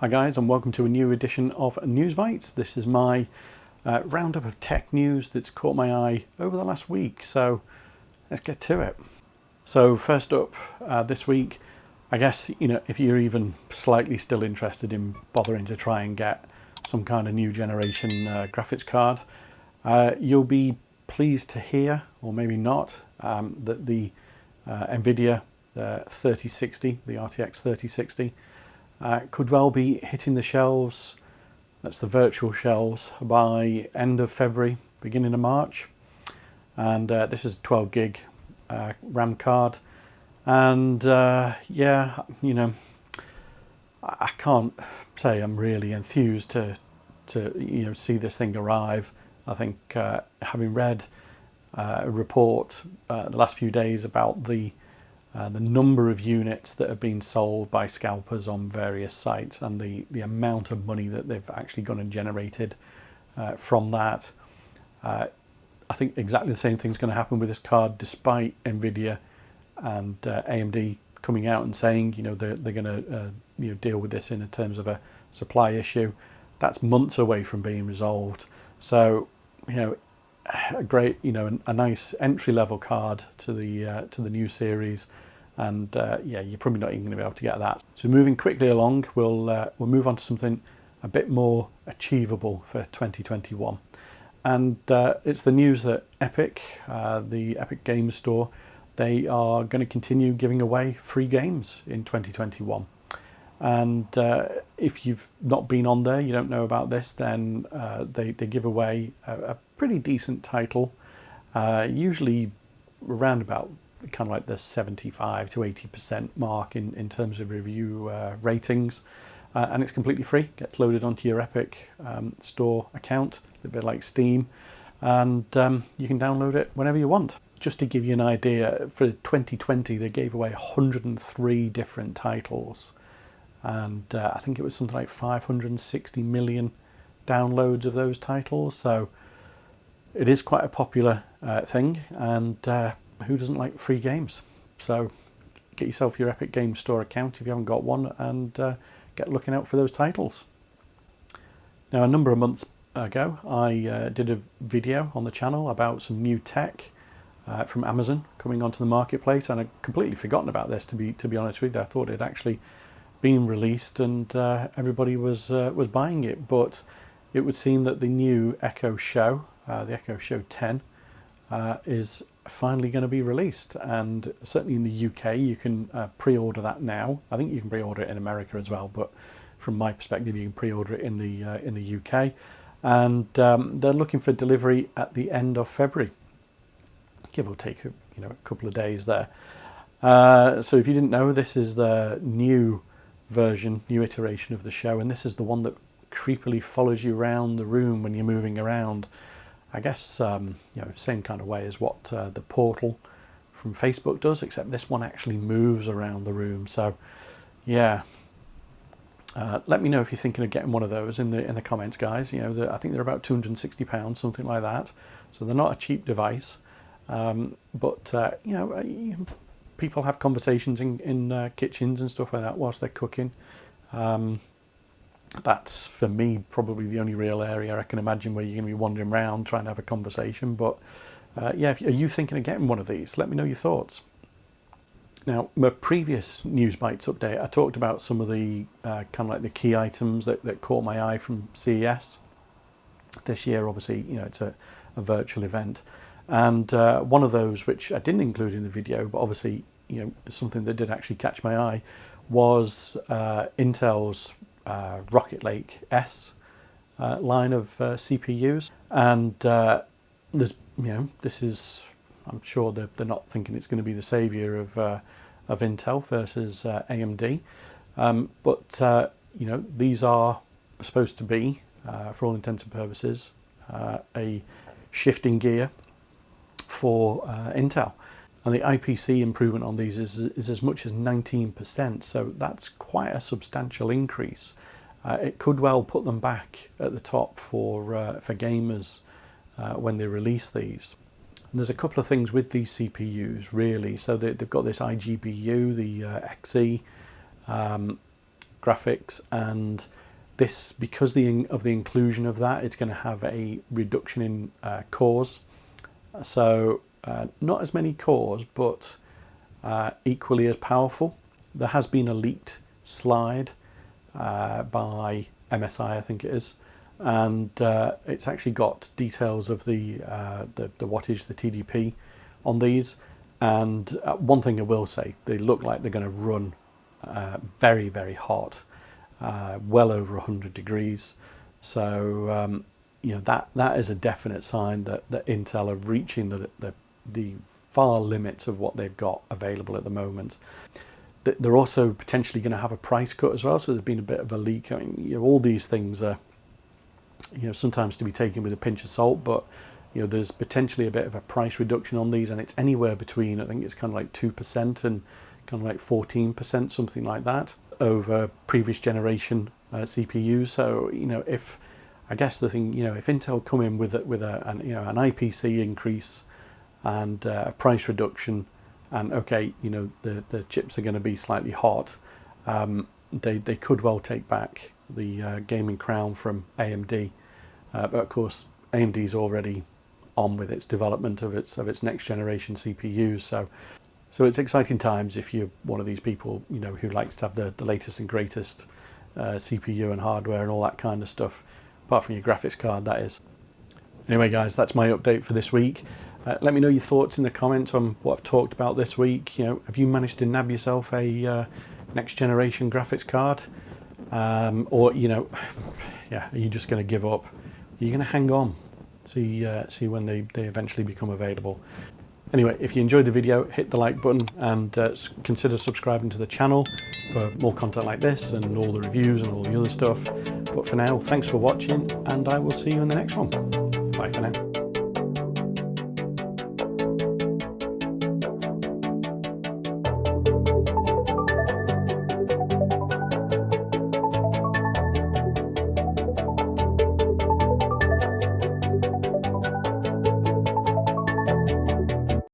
Hi guys, and welcome to a new edition of News Bites. This is my roundup of tech news that's caught my eye over the last week, so let's get to it. So first up this week, I guess, if you're even slightly still interested in bothering to try and get some kind of new generation graphics card, you'll be pleased to hear, or maybe not, that the NVIDIA 3060, the RTX 3060, could well be hitting the shelves, that's the virtual shelves, by end of February, beginning of March. And this is a 12 gig RAM card. And yeah, I can't say I'm really enthused to see this thing arrive. I think having read a report the last few days about the number of units that have been sold by scalpers on various sites and the amount of money that they've actually gone and generated from that. I think exactly the same thing's going to happen with this card, despite NVIDIA and AMD coming out and saying they're going to deal with this in terms of a supply issue. That's months away from being resolved. So a great, a nice entry-level card to the new series, and yeah, you're probably not even going to be able to get that. So moving quickly along, we'll move on to something a bit more achievable for 2021, and it's the news that Epic, the Epic Games Store, they are going to continue giving away free games in 2021. And if you've not been on there, you don't know about this, then they give away a pretty decent title, usually around about kind of like the 75 to 80% mark in terms of review ratings. And it's completely free, gets loaded onto your Epic Store account, a bit like Steam, and you can download it whenever you want. Just to give you an idea, for 2020 they gave away 103 different titles. And I think it was something like 560 million downloads of those titles. So it is quite a popular thing, and who doesn't like free games? So get yourself your Epic Games Store account if you haven't got one, and get looking out for those titles. Now, a number of months ago, I did a video on the channel about some new tech from Amazon coming onto the marketplace, and I'd completely forgotten about this, to be honest with you. I thought it actually been released and everybody was buying it, but it would seem that the new Echo Show, the Echo Show 10, is finally going to be released, and certainly in the UK you can pre-order that now. I think you can pre-order it in America as well, but from my perspective you can pre-order it in the UK, and they're looking for delivery at the end of February, give or take a couple of days there. So if you didn't know, this is the new iteration of the show, and this is the one that creepily follows you around the room when you're moving around. I guess same kind of way as what the Portal from Facebook does, except this one actually moves around the room. So yeah, let me know if you're thinking of getting one of those in the comments, guys. I think they're about £260, something like that, so they're not a cheap device, but people have conversations in kitchens and stuff like that whilst they're cooking. That's, for me, probably the only real area I can imagine where you're going to be wandering around trying to have a conversation. But yeah, are you thinking of getting one of these? Let me know your thoughts. Now, my previous News Bites update, I talked about some of the kind of like the key items that caught my eye from CES this year. Obviously, it's a virtual event. And one of those, which I didn't include in the video, but obviously something that did actually catch my eye, was Intel's Rocket Lake S line of CPUs. And there's this is, I'm sure they're not thinking it's going to be the saviour of Intel versus AMD, but these are supposed to be, for all intents and purposes, a shifting gear for Intel, and the IPC improvement on these is as much as 19%, so that's quite a substantial increase. It could well put them back at the top for gamers when they release these. And there's a couple of things with these CPUs really. So they've got this iGPU, the XE, graphics, and this, because of the inclusion of that, it's going to have a reduction in cores. So not as many cores, but equally as powerful. There has been a leaked slide by MSI, I think it is, and it's actually got details of the wattage, the TDP on these. And one thing I will say, they look like they're going to run very, very hot, well over 100 degrees. So you know, that is a definite sign that Intel are reaching the far limits of what they've got available at the moment. They're also potentially going to have a price cut as well. So there's been a bit of a leak. I mean, you know, all these things are, you know, sometimes to be taken with a pinch of salt, but you know, there's potentially a bit of a price reduction on these, and it's anywhere between, I think it's kind of like 2% and kind of like 14%, something like that, over previous generation CPUs. So you know, if I guess the thing, you know, if Intel come in with an IPC increase and a price reduction, and okay, you know, the chips are going to be slightly hot, they could well take back the gaming crown from AMD. But of course, AMD's already on with its development of its next generation CPUs. So it's exciting times if you're one of these people, you know, who likes to have the latest and greatest CPU and hardware and all that kind of stuff, apart from your graphics card, that is. Anyway, guys, that's my update for this week. Let me know your thoughts in the comments on what I've talked about this week. You know, have you managed to nab yourself a next generation graphics card, or you know, yeah, are you just going to give up? Are you going to hang on? See when they eventually become available. Anyway, if you enjoyed the video, hit the like button and consider subscribing to the channel for more content like this and all the reviews and all the other stuff. But for now, thanks for watching, and I will see you in the next one. Bye for now.